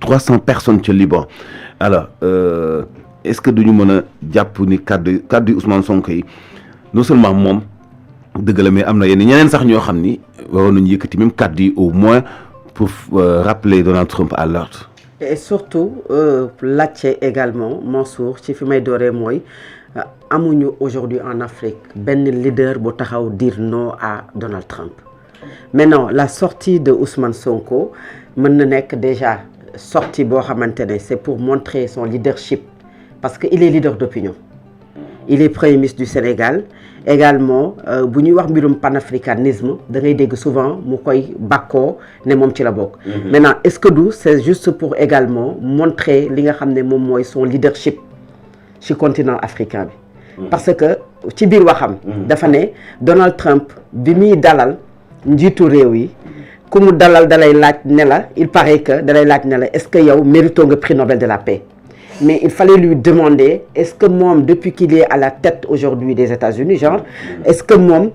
300 personnes au Liban alors est-ce que duñu mën a jàpp ni kaddu Ousmane Sonko yi non seulement moom dëgg la mais am na ñeneen sax ñoo xam ni waroon nañu yëkkati même kaddu yi au moins pour rappeler Donald Trump à l'ordre. Et surtout laajte également Mansour ci fi may dooree mooy amuñu aujourd'hui en Afrique benn leader bu taxaw dire non à Donald Trump. Maintenant la sortie de Ousmane Sonko mën na nekk déjà sortie boo xamante ne c'est pour montrer son leadership parce que il est leader d'opinion. Il est premier ministre du Sénégal également bu ñuy wax mbirum panafricanisme da ngay dégg souvent mu koy bàkkoo ne moom ci la bokk. Maintenant est-ce que c'est juste pour également montrer li nga xam ne moom mooy son leadership ci continent africain bi. Parce que ci biir waxam. dafa ne Donald Trump bi muy dalal njiitu réew yi ku mu dalal dalay laaj ne la il paraît que dalay laaj ne la est-ce que yow mérito nga prix Nobel de la paix. Mais il fallait lui demander est-ce que moom depuis qu'il est à la tête aujourd'hui des États-Unis genre est-ce que moom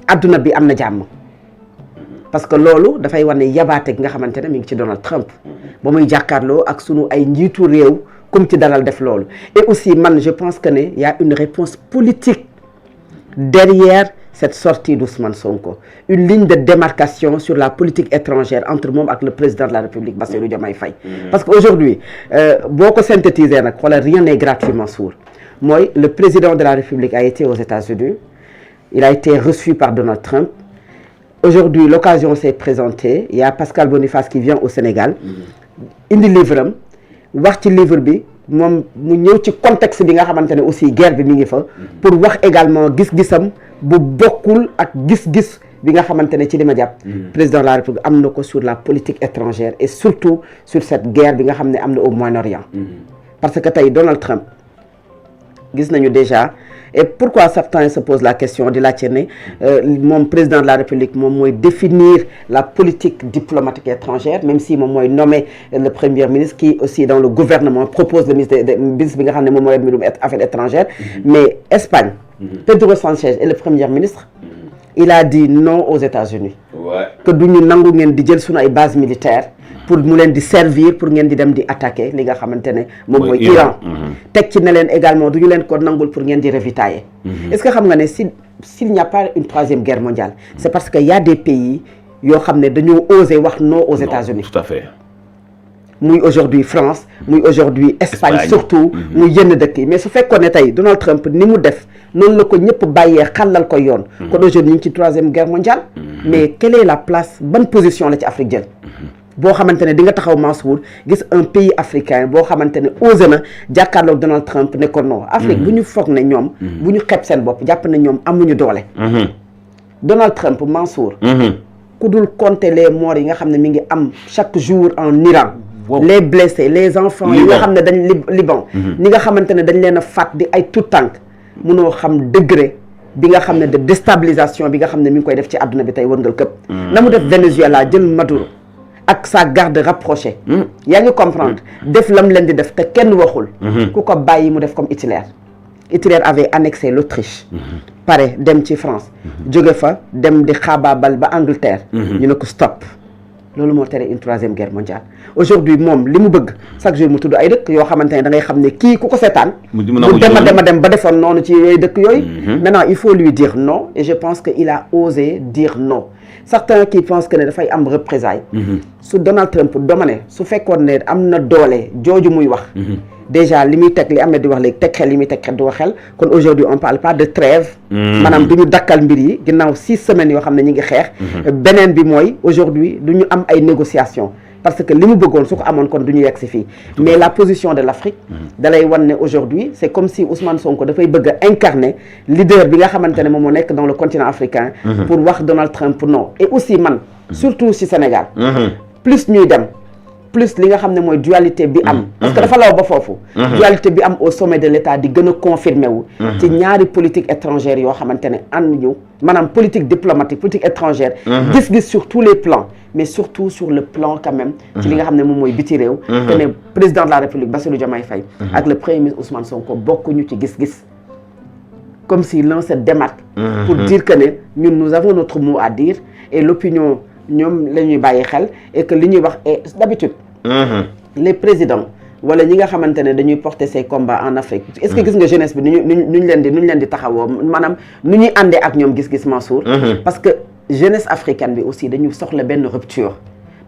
adduna bi am na jàmm parce que loolu dafay war ne yabaate gi nga xamante ne mi ngi ci Donald Trump ba muy jàkkaarloo ak sunu ay njiitu réew comme ci dalal def loolu et aussi man je pense que ne y a une réponse politique derrière cette sortie d'Ousmane Sonko une ligne de démarcation sur la politique étrangère entre moom ak le président de la République Bassirou Diomaye Faye parce que aujourd'hui boo ko synthétiser nag xoolal rien n'est gratuit Mansour mooy le président de la République a été aux États-Unis il a été reçu par Donald Trump aujourd'hui l'occasion s'est présentée il y a Pascal Boniface qui vient au Sénégal indi livre am wax ci livre bi moom mu ñëw ci contexte bi nga xamante ne aussi guerre bi mi ngi fa pour wax également gis-gisam bu bokkul ak gis-gis bi nga xamante ne ci li ma jàpp président de la République am na ko sur la politique étrangère et surtout sur cette guerre bi nga xam ne am na au Moyen-Orient parce que tey Donald Trump gis nañu déjà et pourquoi certains se posent la question di laajte ne moom président de la République moom mooy définir la politique diplomatique étrangère même si moom mooy nommer le premier ministre qui aussi dans le gouvernement propose le ministre bi nga xam ne moom mooy mbirum affaires étrangères mais Espagne Pedro Sánchez est le premier ministre il a dit non aux États-Unis que duñu nangu ngeen di jël sunu ay bases militaires pour mu leen di servir pour ngeen di dem di attaquer li nga xamante ne moom mooy Iran teg ci ne leen également du ñu leen ko nangul pour ngeen di ravitailler est-ce que xam nga ne s'il n'y a pas une troisième guerre mondiale c'est parce que y a des pays yoo xam ne dañoo oser wax non aux États-Unis tout à fait muy aujourd'hui France muy aujourd'hui Espagne surtout muy yenn dëkk yi mais su fekkoon ne tey Donald Trump ni mu def noonu la ko ñëpp bàyyee xàllal ko yoon kon aujourd'hui ñu ngi ci troisième guerre mondiale mais quelle est la place bonne position la ci Afrique jël boo xamante ne di nga taxaw Mansour gis un pays africain boo xamante ne osé na jàkkaarloog Donald Trump ne ko non Afrique bu ñu foog ne ñoom bu ñu xeeb seen bopp jàpp ne ñoom amuñu doole Donald Trump Mansour ku dul compter les morts yi nga xam ne mi ngi am chaque jour en Iran les blessés les enfants yi nga xam ne dañ Liban ñi nga xamante ne dañ leen a faat di ay tout tànk mënoo xam degré bi nga xam ne de déstabilisation bi nga xam ne mi ngi koy def ci àdduna bi tey wërngal këpp na mu def Venezuela jël Maduro ak sa garde rapprochée yaa ngi comprendre def lam leen di def te kenn waxul ku ko bàyyi mu def comme Hitler avait annexé l'Autriche pare dem ci France jóge fa dem di xaabaabal ba Angleterre ñu ne ko stop loolu moo tere une troisième guerre mondiale aujourd'hui moom li mu bëgg chaque jour mu tudd ay dëkk yoo xamante ne da ngay xam ne kii ku ko seetaan mu dem ba defoon noonu ci yooyu dëkk yooyu maintenant il faut lui dire non et je pense que il a osé dire non certains qui pensent que ne dafay am représailles su Donald Trump domane su fekkoon ne am na doole jooju muy wax déjà li muy teg li Ahmed di wax léegi teg xel li muy teg xel du wax xel kon aujourd'hui on parle pas de trêve maanaam du ñu dakkal mbir yi ginnaaw 6 semaines yoo xam ne ñu ngi xeex beneen bi mooy aujourd'hui du ñu am ay négociations parce que li mu bëggoon su ko amoon kon du ñu yegg si fii mais la position de l'Afrique da lay wan ne aujourd'hui c'est comme si Ousmane Sonko dafay bëgg a incarner leader bi nga xamante ne moom moo nekk dans le continent africain pour wax Donald Trump non et aussi man surtout si Sénégal plus ñuy dem plus li nga xam ne mooy dualité bi am parce que dafa law ba foofu dualité bi am au sommet de l'État di gën a confirmé wu ci ñaari politique étrangère yoo xamante ne ànd ñu maanaam politique diplomatique politique étrangère gis-gis sur tous les plans mais surtout sur le plan quand même ci li nga xam ne moom mooy biti réew te ne président de la République Bassirou Diomaye Faye ak le premier ministre Ousmane Sonko bokkuñu ci gis-gis comme si l'un se démarque pour dire que ne ñun nous avons notre mot à dire et l'opinion ñoom la ñuy bàyyi xel et que li ñuy wax est d'habitude les présidents wala ñi nga xamante ne dañuy porter ces combats en Afrique est-ce que gis nga jeunesse bi nu ñu leen di taxawoo maanaam nu ñuy àndee ak ñoom gis-gis Mansour parce que jeunesse africaine bi aussi dañu soxla benn rupture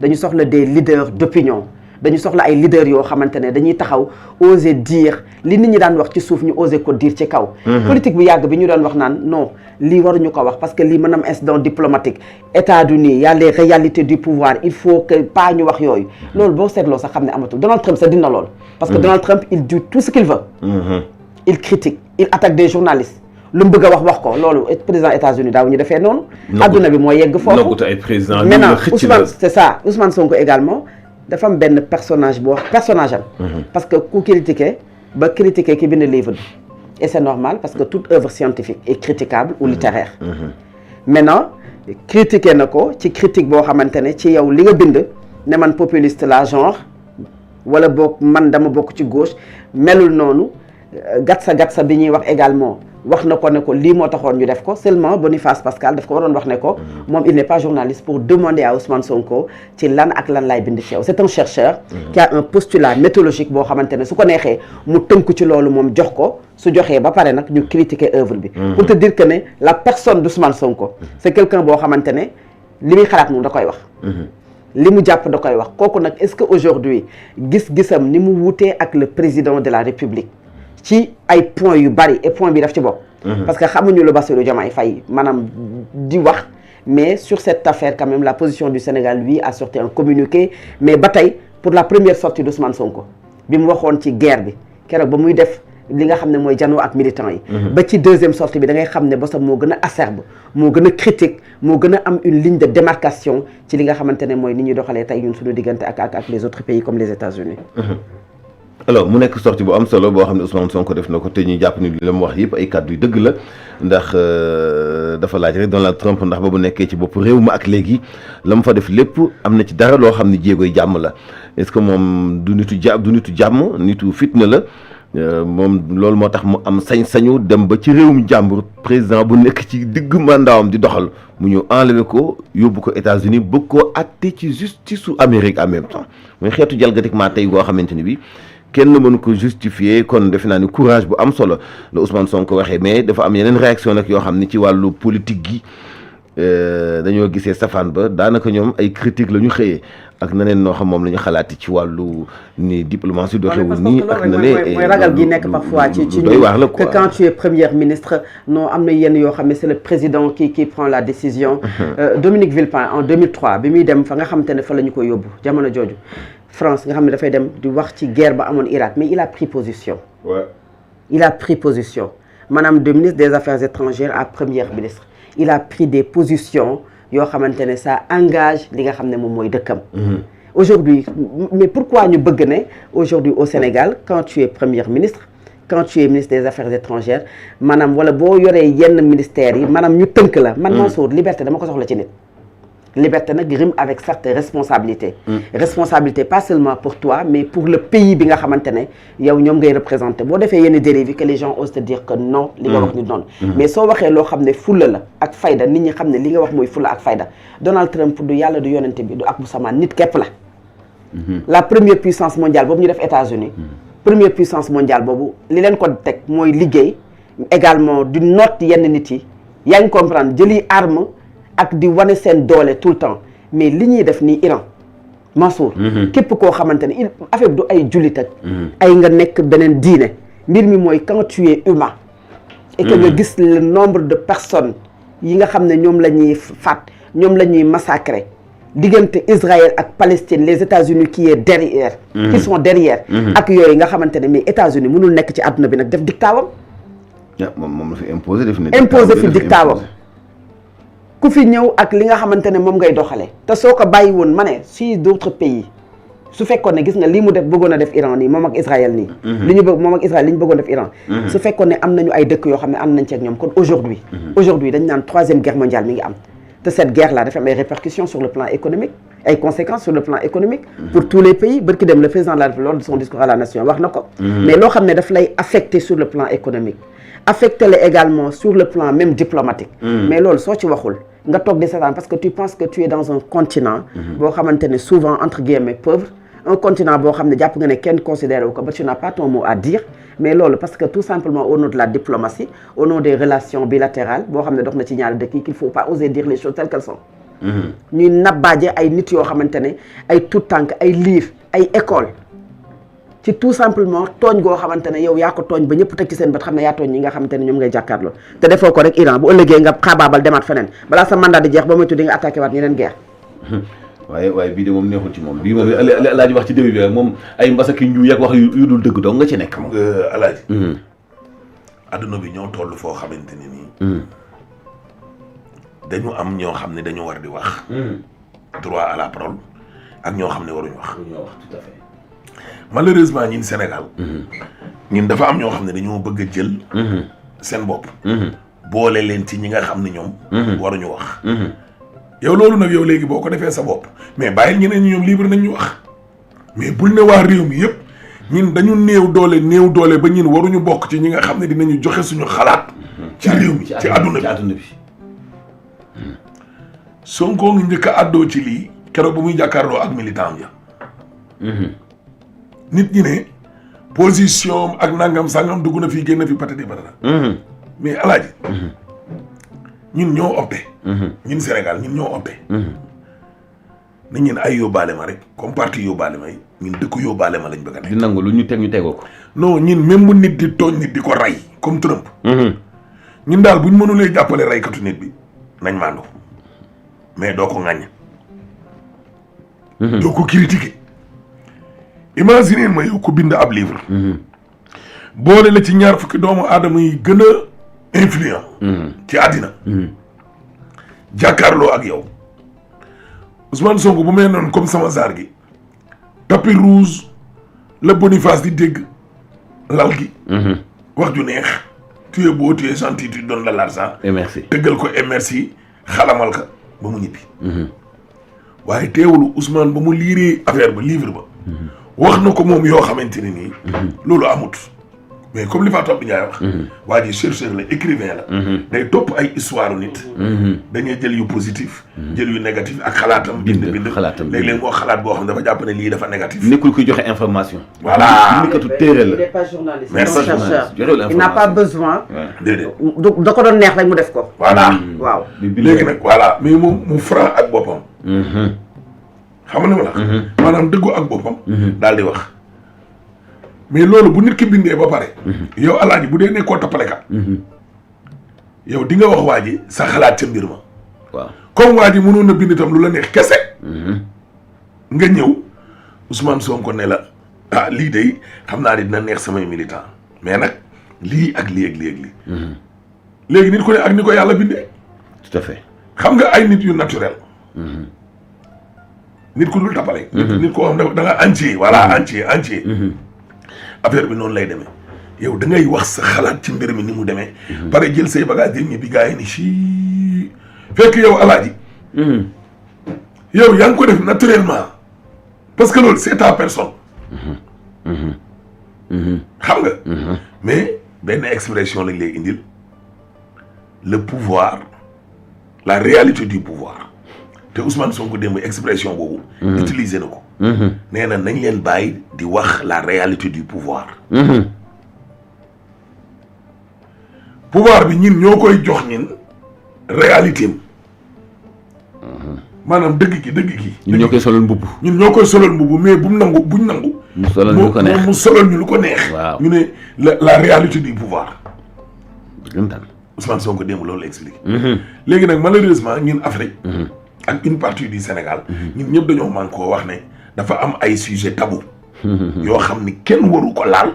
dañu soxla des leaders d'opinion dañu soxla ay leaders yoo xamante ne dañuy taxaw oser dire li nit ñi daan wax ci suuf ñu oser ko dire ci kaw politique bu yàgg bi ñu doon wax naan non lii waruñu ko wax parce que lii mën am incident diplomatique États-Unis y a les réalités du pouvoir il faut que pas ñu wax yooyu loolu boo seetloo sax xam ne amatul Donald Trump sax dina lool parce que Donald Trump il dit tout ce qu'il veut il critique il attaque des journalistes lu mu bëgg a wax ko loolu président États-Unis daaw ñu defee noonu adduna bi moo yegg foofu maintenant Ousmane c'est ça Ousmane Sonko également dafa am benn personnage boo personnage am parce que ku critiquer ba critiquer ki bind livre bi et c'est normal parce que toute œuvre scientifique est critiquable ou littéraire maintenant critiquer na ko ci critique boo xamante ne ci yow li nga bind ne man populiste la genre wala boog man dama bokk ci gauche melul noonu gatsa bi ñuy wax également wax na ko ne ko lii moo taxoon ñu def ko seulement Boniface Pascal daf ko waroon wax ne ko moom il n'est pas journaliste pour demander à Ousmane Sonko ci lan ak lan laay bind ci yow c'est un chercheur qui a un postulat méthodologique boo xamante ne su ko neexee mu tënku ci loolu moom jox ko su joxee ba pare nag ñu critiquer œuvre bi pour te dire que ne la personne d'Ousmane Sonko c'est quelqu'un boo xamante ne li muy xalaat moom da koy wax li mu jàpp da koy wax kooku nag est-ce que aujourd'hui gis-gisam ni mu wutee ak le président de la République ci ay points yu bari et point bi daf ci bokk parce que xamuñu lu Bassirou Diomaye Faye maanaam di wax mais sur cette affaire quand même la position du Sénégal lui a sorti un communiqué mais ba tey pour la première sortie d'Ousmane Sonko bi mu waxoon ci guerre bi keroog ba muy def li nga xam ne mooy janoo ak militants yi ba ci deuxième sortie bi da ngay xam ne bosam moo gën a acerbe moo gën a critique moo gën a am une ligne de démarcation ci li nga xamante ne mooy ni ñuy doxalee tey ñun suñu diggante ak les autres pays comme les États-Unis alors mu nekk sortie bu am solo boo xam ne Ousmane Sonko def na ko te ñu jàpp ni la mu wax yëpp ay kàddu yu dëgg la ndax dafa laaj rek Donald Trump ndax ba mu nekkee ci bopp réew ma ak léegi la mu fa def lépp am na ci dara loo xam ne jéegoy jàmm la est-ce que moom du nitu jàmm nitu fitna la moom loolu moo tax mu am sañ-sañu dem ba ci réewum jàmbur président bu nekk ci digg mandaawam di doxal mu ñëw enlever ko yóbbu ko États-Unis bëgg koo atte ci justice su Amérique en même temps muy xeetu jalgatiquement tey goo xamante ni bi kenn mënu ko justifier kon defe naa ni courage bu am solo la Ousmane Sonko waxee mais dafa am yeneen réaction nag yoo xam ni ci wàllu politique gi dañoo gisee safaan ba daanaka ñoom ay critique la ñu xëyee ak neneen noo xam moom la ñu xalaati ci wàllu ni diplomatie doxewul nii ak na ne mooy ragal gi nekk parfois ci doy waar la que quand tu es premier ministre non am na yenn yoo xam ne c'est le président qui prend la décision Dominique Villepin en 2003 bi muy dem fa nga xamante ne fa la ñu ko yóbbu jamono jooju France nga xam ne dafay dem di wax ci guerre ba amoon Irak mais il a pris position il a pris position maanaam de ministre des Affaires étrangères à premier ministre il a pris des positions yoo xamante ne ça engage li nga xam ne moom mooy dëkkam aujourd'hui mais pourquoi ñu bëgg ne aujourd'hui au Sénégal quand tu es premier ministre quand tu es ministre des Affaires étrangères maanaam wala boo yoree yenn ministères yi maanaam ñu tënk la man Mansour liberté dama ko soxla ci nit liberté nag rime avec certaines responsabilités responsabilité pas seulement pour toi mais pour le pays bi nga xamante ne yow ñoom ngay représenté boo defee yenn dérives que les gens osent te dire que non li nga wax ni noonu mais soo waxee loo xam ne fulla la ak fayda nit ñi xam ne li nga wax mooy fulla ak fayda Donald Trump du yàlla du yonente bi du ak bu samaan nit képp la la première puissance mondiale boobu ñu def États-Unis première puissance mondiale boobu li leen ko teg mooy liggéey également du noot yenn nit yi yaa ngi comprendre jëli arme ak di wane seen doole tout le temps mais li ñuy def nii Iran Mansour képp koo xamante ne affaire bi du ay jullit ak ay nga nekk beneen diine mbir mi mooy quand tu es humain et que nga gis le nombre de personnes yi nga xam ne ñoom la ñuy faat ñoom la ñuy massacrer diggante Israël ak Palestine les États-Unis qui est derrière qui sont derrière ak yooyu nga xamante ne mais États-Unis mënul nekk ci àdduna bi nag def dictaawam moom la fi imposer fi dictaawam ku fi ñëw ak li nga xamante ne moom ngay doxalee te soo ko bàyyi woon ma ne si d'autres pays su fekkoon ne gis nga lii mu def bëggoon a def Iran nii moom ak Israël nii li ñu bëgg moom ak Israël li ñu bëggoon def Iran su fekkoon ne am nañu ay dëkk yoo xam ne am nañ ci ak ñoom kon aujourd'hui dañ naan troisième guerre mondiale mi ngi am te cette guerre là dafa am ay répercussions sur le plan économique ay conséquences sur le plan économique pour tous les pays bërki dem le président de la République lors de son discours à la nation wax na ko mais loo xam ne daf lay affecté sur le plan économique affecté la également sur le plan même diplomatique mais loolu soo ci waxul nga toog di seetaan parce que tu penses que tu es dans un continent boo xamante ne souvent entre guillemets pauvre un continent boo xam ne jàpp nga ne kenn considéré wu ko ba tu n'as pas ton mot à dire mais loolu parce que tout simplement au nom de la diplomatie au nom des relations bilatérales boo xam ne dox na ci ñaari dëkk yi qu'il faut pas oser dire les choses telles qu'elles sont ñuy nabbaaje ay nit yoo xamante ne ay tout tànk ay liir ay école ci tout simplement tooñ goo xamante ne yow yaa ko tooñ ba ñëpp teg ci seen bët xam ne yaa tooñ ñi nga xamante ne ñoom ngay jàkkaarloo te defoo ko rek Iran bu ëllëgee nga xaabaabal demaat feneen balaa sa mandat di jeex ba moytu di nga attaqué waat ñeneen guerre waaye bii de moom neexul ci moom bii moom Alaaji wax ci début bi rek moom ay mbasaki nju yak wax yu dul dëgg dong nga ci nekk moom Alaaji adduna bi ñoo toll foo xamante ni nii dañu am ñoo xam ne dañu war di wax droit à la parole ak ñoo xam ne waruñu wax tout à fait malheureusement ñin Sénégal ñun dafa am ñoo xam ne dañoo bëgg a jël seen bopp boole leen ci ñi nga xam ne ñoom waruñu wax yow loolu nag yow léegi boo ko defee sa bopp mais bàyyil ñeneen ñi ñoom libre nañ ñu wax mais bul ne waa réew mi yëpp ñun dañu néew doole ba ñun waruñu bokk ci ñi nga xam ne dinañu joxe suñu xalaat ci réew mi ci àdduna bi Sonko ngi njëkk a àddoo ci lii keroog ba muy jàkkaarloo ak militant ya nit ñi ne position ak nangam sangam dugg na fii génn fi patati patata mais Alaaji ñun ñoo opté ñun Sénégal ñun ñoo opté na ñun ay yóbbaale ma rek comme parti yóbbaale ma yi ñun dëkk yóbbaale ma lañ bëgg a nekk di nangu lu ñu teg ñu tegoo ko non ñun même bu nit di tooñ nit di ko rey comme Trump ñun daal buñ mënulee jàppale reykatu nit bi nañ maandu mais doo ko ŋàññ doo ko critiquer imagine ma yow ko bind ab livre boole la ci ñaar fukki doomu aadama yi gën a influent ci àddina jàkkaarloo ak yow Ousmane Sonko bu mel noonu comme sama zaar gi tapis rouge la Boniface di dégg lal gi wax ju neex tu es beau tu es gentil tu donnes de l'argent et merci tëggal ko et merci xalamal ka ba mu ñibbi waaye teewulu Ousmane ba mu liiree affaire ba livre ba wax na ko moom yoo xamante ne nii loolu amut mais comme li fa topp Ndiaye wax waa ji chercheur la écrivain la day topp ay histoire nit dañuy jël yu positif jël yu négatif ak xalaatam bind xalaatam léeg-léeg moo xalaat boo xam ne dafa jàpp ne lii dafa négatif nekkul kuy joxe information voilà nekkatu téere il la n'est pas journaliste Merci. chercheur joxewul il n'a pas information besoin déedéet da ko doon neex rek mu def ko voilà waaw léegi nag voilà mais moom mu franc ak boppam xam nga ma la maanaam dëggu ak boppam daal di wax mais loolu bu nit ki bindee ba pare yow Alaaji bu dee nekkoo tappalekat yow di nga wax waa ji sa xalaat ca mbir ma waaw comme waa ji mënoon na bind itam lu la neex kese nga ñëw Ousmane Sonko ne la ah lii de xam naa ne dina neex samay militant mais nag lii ak lii ak lii ak lii léegi nit ku ne ak ni ko yàlla bindee tout à fait xam nga ay nit yu naturel nit ku dul tappale nit koo xam da nga entier voilà entier affaire bi noonu lay demee yow da ngay wax sa xalaat ci mbir mi ni mu demee pare jël say bagage dem ñi bi gars yi ni ci fekk yow Alaaji yow yaa ngi ko def naturellement parce que loolu c'est ta personne xam nga mais benn expression lañ lay indil le pouvoir la réalité du pouvoir te Ousmane Sonko démb expression boobu utiliser na ko nee na nañ leen bàyyi di wax la réalité du pouvoir pouvoir bi ñin ñoo koy jox ñin réalité am maanaam dëgg gi ñun ñoo koy solal mbubb ñun ñoo koy solal mbubb mais buñ nangu mu solal ñu ko neex mu solal ñu lu ko neex waaw ñu ne la réalité du pouvoir dëggantaan Ousmane Sonko démb loolu la expliqué léegi nag malheureusement ñun Afrique ak une partie du Sénégal ñun ñëpp dañoo man koo wax ne dafa am ay sujet tabou yoo xam ni kenn waru ko laal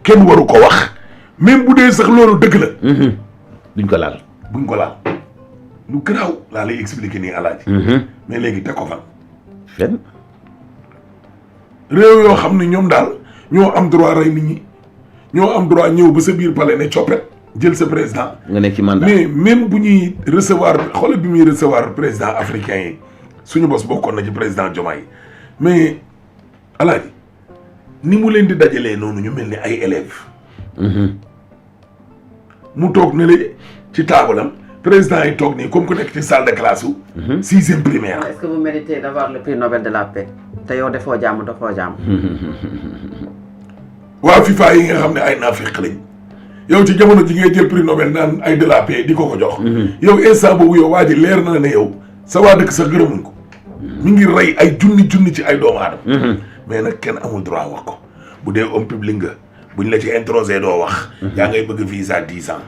kenn waru ko wax même bu dee sax loolu dëgg la duñ ko laal buñ ko laal lu garaaw laa lay expliquer nii Alaaji mais léegi teg ko fan fenn réew yoo xam ne ñoom daal ñoo am droit rey nit ñi ñoo am droit ñëw ba sa biir palais ne coppet jël sa président nga nekk ci mandat mais même bu ñuy recevoir xoolal bi muy recevoir président africain yi suñu bos bokkoon na ci président Diomaye mais Alaaji ni mu leen di dajalee noonu ñu mel ni ay élèves mu toog ne la ci taabalam président yi toog nii comme ku nekk ci salle de classe u 6e primaire. est-ce que vous méritez d'avoir le prix Nobel de la paix te yow defoo jàmm dafoo jàmm. waa FIFA yi nga xam ne ay naafeq lañ yow ci jamono ji ngay jël prix Nobel naan ay de la paix di ko jox. yow instant boobu yow waa ji leer na ne yow sa waa dëkk sax gërëmuñ ko. mi ngi rey ay junni ci ay doomu aadama. mais nag kenn amul droit wax ko bu dee homme public nga buñ la ci introsé doo wax. yaa ngay bëgg visa 10 ans.